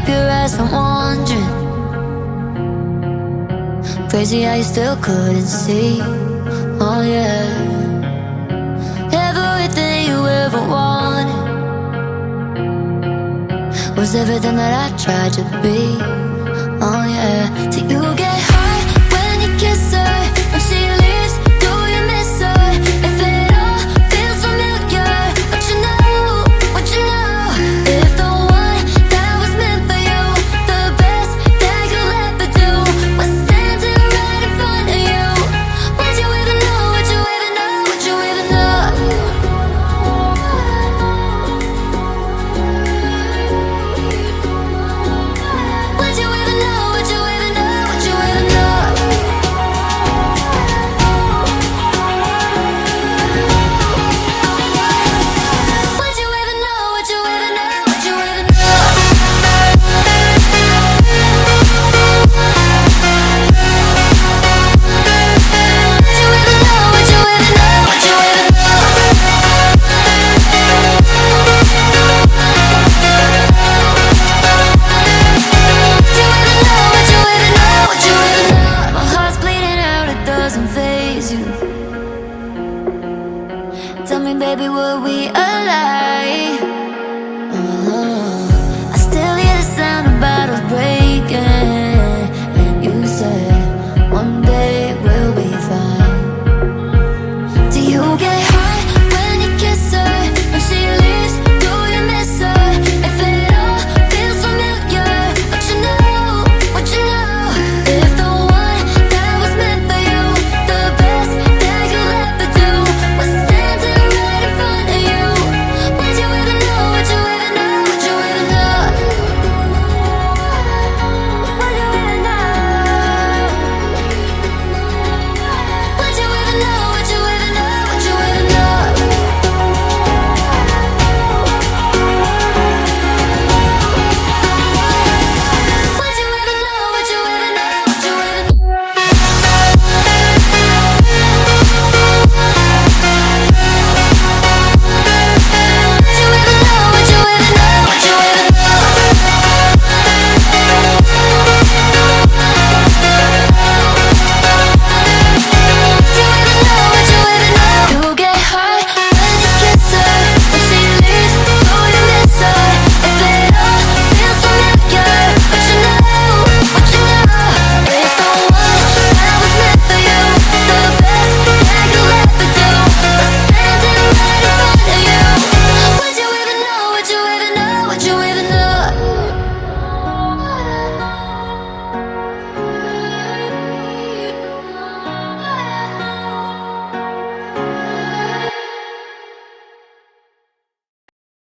keep your eyes from wandering. Crazy how you still couldn't see. Oh yeah, everything you ever wanted was everything that I tried to be. Oh yeah, do you get high when you kiss her? When she leaves, do you miss her? If it all feels familiar, what you know, what you know? If the one that was meant for you, the best that you'll ever do, was standing right in front of you, would you even know, would you even know, would you even know? Would you even know, would you even know, would you even know? Would you even know, would you even know, would you even know? Would you even know, would you even know, would you even know? Would you even know, would you even know? My heart's bleeding out, it doesn't faze you. Tell me, baby, were we alive?